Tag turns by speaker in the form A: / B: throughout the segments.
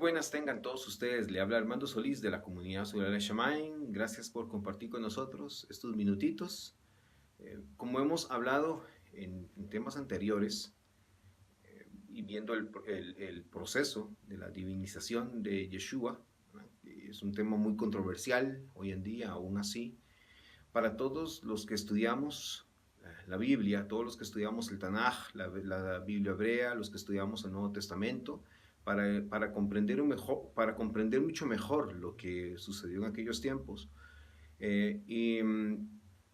A: buenas tengan todos ustedes. Le habla Armando Solís de la comunidad Solar Shamain. Gracias por compartir con nosotros estos minutitos. Como hemos hablado en temas anteriores y viendo el proceso de la divinización de Yeshua, ¿verdad? Es un tema muy controversial hoy en día, aún así. Para todos los que estudiamos la Biblia, todos los que estudiamos el Tanaj, la Biblia hebrea, los que estudiamos el Nuevo Testamento, para comprender mucho mejor lo que sucedió en aquellos tiempos. Y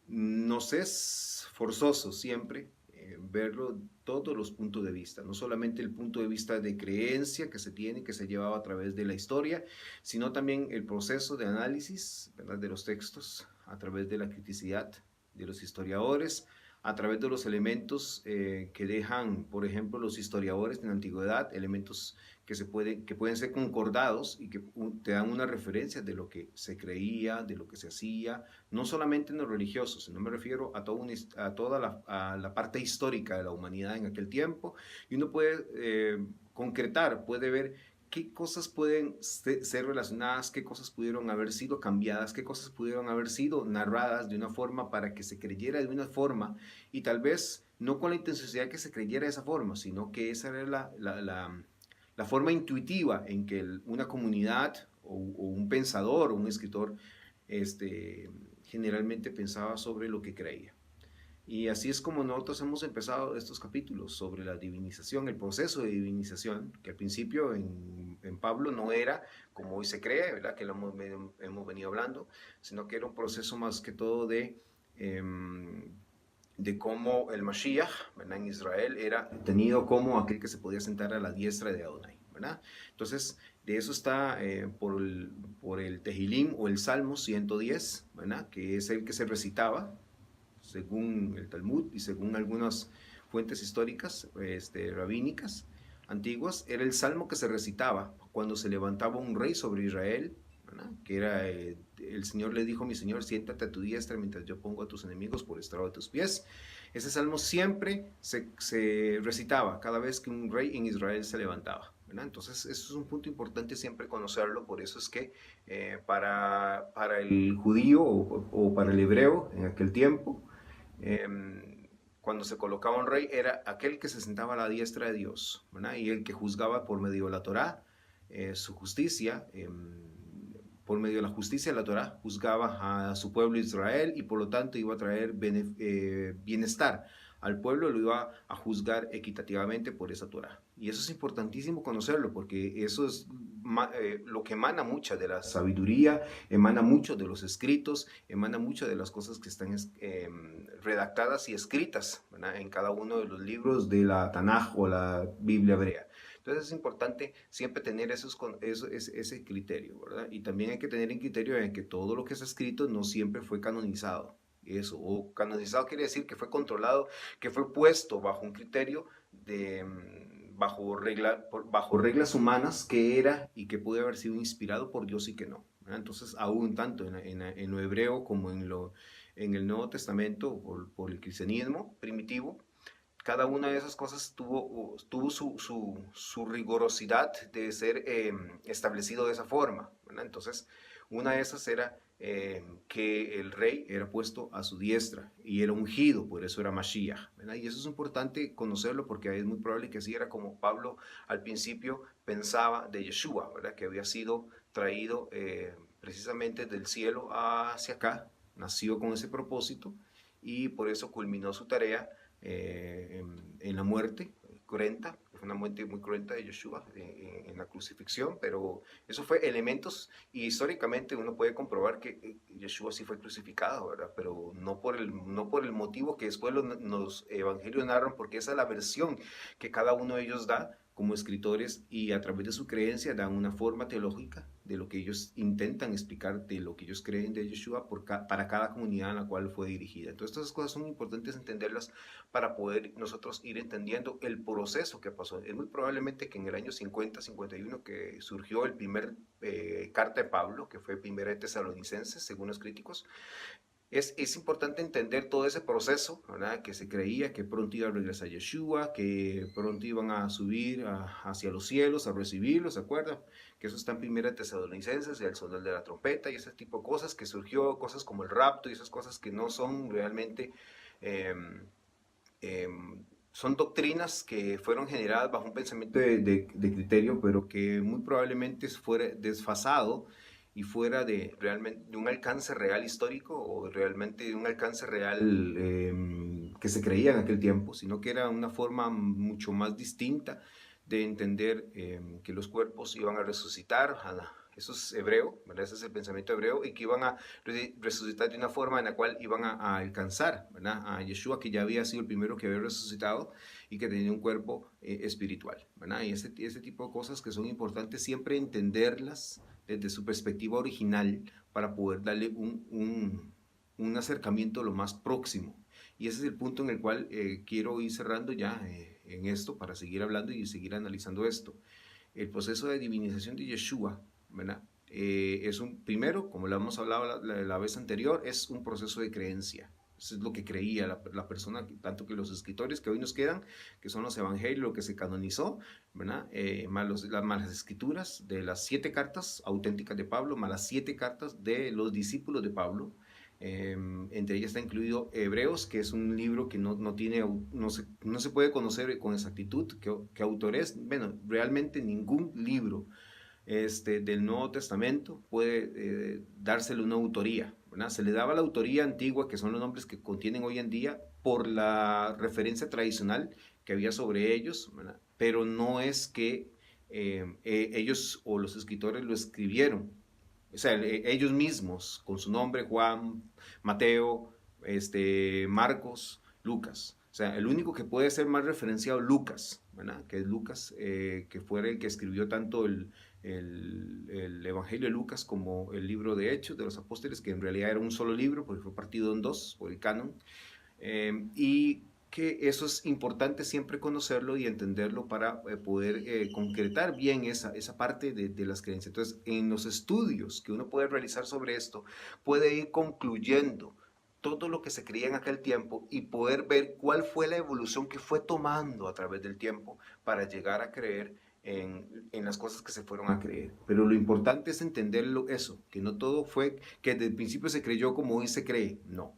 A: nos es forzoso siempre verlo todos los puntos de vista, no solamente el punto de vista de creencia que se tiene, que se ha llevado a través de la historia, sino también el proceso de análisis, ¿verdad?, de los textos a través de la criticidad de los historiadores, a través de los elementos que dejan, por ejemplo, los historiadores en la antigüedad, elementos que pueden ser concordados y que te dan una referencia de lo que se creía, de lo que se hacía, no solamente en lo religioso, sino me refiero a toda la parte histórica de la humanidad en aquel tiempo, y uno puede concretar, puede ver qué cosas pueden ser relacionadas, qué cosas pudieron haber sido cambiadas, qué cosas pudieron haber sido narradas de una forma para que se creyera de una forma, y tal vez no con la intensidad que se creyera de esa forma, sino que esa era la forma intuitiva en que una comunidad o un pensador o un escritor este, generalmente pensaba sobre lo que creía. Y así es como nosotros hemos empezado estos capítulos sobre la divinización, el proceso de divinización, que al principio en Pablo no era como hoy se cree, ¿verdad? Que lo hemos venido hablando, sino que era un proceso más que todo de cómo el Mashiach, ¿verdad?, en Israel era tenido como aquel que se podía sentar a la diestra de Adonai, ¿verdad? Entonces, de eso está por el Tehilim o el Salmo 110, ¿verdad?, que es el que se recitaba según el Talmud y según algunas fuentes históricas rabínicas antiguas. Era el salmo que se recitaba cuando se levantaba un rey sobre Israel, ¿verdad?, que era, el Señor le dijo: mi Señor, siéntate a tu diestra mientras yo pongo a tus enemigos por estrado de tus pies. Ese salmo siempre se recitaba cada vez que un rey en Israel se levantaba, ¿verdad? Entonces, eso es un punto importante siempre conocerlo. Por eso es que para el judío o para el hebreo en aquel tiempo, cuando se colocaba un rey, era aquel que se sentaba a la diestra de Dios, ¿verdad?, y el que juzgaba por medio de la Torá, su justicia. Por medio de la justicia de la Torá juzgaba a su pueblo Israel, y por lo tanto iba a traer bienestar al pueblo, lo iba a juzgar equitativamente por esa Torá. Y eso es importantísimo conocerlo, porque eso es lo que emana mucha de la sabiduría, emana mucho de los escritos, emana mucho de las cosas que están redactadas y escritas, ¿verdad?, en cada uno de los libros de la Tanaj o la Biblia hebrea. Entonces es importante siempre tener ese criterio, ¿verdad? Y también hay que tener en criterio en que todo lo que es escrito no siempre fue canonizado. Eso, o canonizado quiere decir que fue controlado, que fue puesto bajo un criterio bajo reglas humanas, que era y que puede haber sido inspirado por Dios y que no, ¿verdad? Entonces, aún tanto en lo hebreo como en el Nuevo Testamento, por el cristianismo primitivo, cada una de esas cosas tuvo su rigurosidad de ser establecido de esa forma, ¿verdad? Entonces, una de esas era que el rey era puesto a su diestra y era ungido, por eso era Mashiach, ¿verdad? Y eso es importante conocerlo, porque es muy probable que así era como Pablo al principio pensaba de Yeshua, ¿verdad?, que había sido traído precisamente del cielo hacia acá, nació con ese propósito y por eso culminó su tarea en la muerte cruenta, fue una muerte muy cruenta de Yeshua en la crucifixión. Pero eso fue elementos, y históricamente uno puede comprobar que Yeshua sí fue crucificado, ¿verdad? Pero no por el motivo que después los evangelios narran, porque esa es la versión que cada uno de ellos da como escritores, y a través de su creencia dan una forma teológica de lo que ellos intentan explicar, de lo que ellos creen de Yeshua para cada comunidad en la cual fue dirigida. Entonces, estas cosas son importantes entenderlas para poder nosotros ir entendiendo el proceso que pasó. Es muy probablemente que en el año 50-51 que surgió el primer carta de Pablo, que fue primera de Tesalonicenses, según los críticos, Es importante entender todo ese proceso, ¿verdad? Que se creía que pronto iba a regresar Yeshua, que pronto iban a subir hacia los cielos a recibirlos, ¿se acuerdan? Que eso está en Primera Tesalonicenses, el sonido de la trompeta y ese tipo de cosas, que surgió cosas como el rapto y esas cosas que no son realmente eh, son doctrinas que fueron generadas bajo un pensamiento de criterio, pero que muy probablemente fuera desfasado y fuera de realmente de un alcance real histórico o realmente de un alcance real que se creía en aquel tiempo, sino que era una forma mucho más distinta de entender que los cuerpos iban a resucitar. Eso es hebreo, ¿verdad? Ese es el pensamiento hebreo, y que iban a resucitar de una forma en la cual iban a alcanzar, ¿verdad? A Yeshua, que ya había sido el primero que había resucitado y que tenía un cuerpo espiritual, ¿verdad? Y ese tipo de cosas que son importantes siempre entenderlas desde su perspectiva original para poder darle un acercamiento lo más próximo. Y ese es el punto en el cual quiero ir cerrando ya en esto para seguir hablando y seguir analizando esto. El proceso de divinización de Yeshua, ¿verdad? Es primero, como lo hemos hablado la vez anterior, es un proceso de creencia. Eso es lo que creía la persona, tanto que los escritores que hoy nos quedan, que son los evangelios, lo que se canonizó, ¿verdad? Más las escrituras de las 7 cartas auténticas de Pablo, más las 7 cartas de los discípulos de Pablo. Entre ellas está incluido Hebreos, que es un libro que no se puede conocer con exactitud qué autor es. Bueno, realmente ningún libro del Nuevo Testamento puede dársele una autoría, ¿verdad? Se le daba la autoría antigua, que son los nombres que contienen hoy en día, por la referencia tradicional que había sobre ellos, ¿verdad? Pero no es que ellos o los escritores lo escribieron, o sea, ellos mismos, con su nombre, Juan, Mateo, Marcos, Lucas. O sea, el único que puede ser más referenciado, Lucas, ¿verdad? Que es Lucas, que fue el que escribió tanto el Evangelio de Lucas como el libro de Hechos de los Apóstoles, que en realidad era un solo libro, porque fue partido en dos por el canon. Y que eso es importante siempre conocerlo y entenderlo para poder concretar bien esa parte de las creencias. Entonces, en los estudios que uno puede realizar sobre esto, puede ir concluyendo todo lo que se creía en aquel tiempo y poder ver cuál fue la evolución que fue tomando a través del tiempo para llegar a creer en las cosas que se fueron a creer. Pero lo importante es entenderlo eso, que no todo fue que desde el principio se creyó como hoy se cree, no.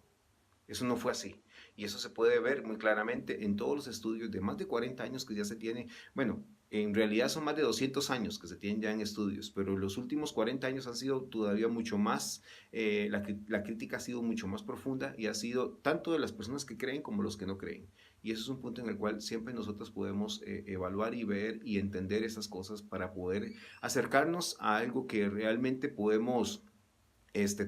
A: Eso no fue así. Y eso se puede ver muy claramente en todos los estudios de más de 40 años que ya se tiene. Bueno, en realidad son más de 200 años que se tienen ya en estudios, pero los últimos 40 años han sido todavía mucho más, la crítica ha sido mucho más profunda y ha sido tanto de las personas que creen como los que no creen. Y eso es un punto en el cual siempre nosotros podemos evaluar y ver y entender esas cosas para poder acercarnos a algo que realmente podemos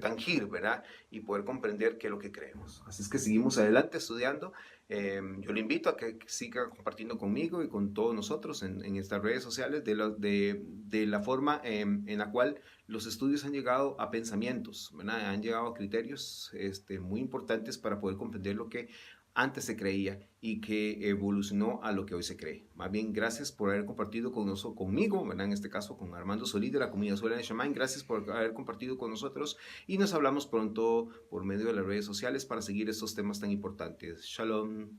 A: tangir, ¿verdad? Y poder comprender qué es lo que creemos. Así es que seguimos adelante estudiando. Yo le invito a que siga compartiendo conmigo y con todos nosotros en estas redes sociales de la forma en la cual los estudios han llegado a pensamientos, ¿verdad? Han llegado a criterios muy importantes para poder comprender lo que antes se creía y que evolucionó a lo que hoy se cree. Más bien, gracias por haber compartido conmigo, ¿verdad? En este caso con Armando Solís de la comunidad Sola de Shaman. Gracias por haber compartido con nosotros y nos hablamos pronto por medio de las redes sociales para seguir estos temas tan importantes. Shalom.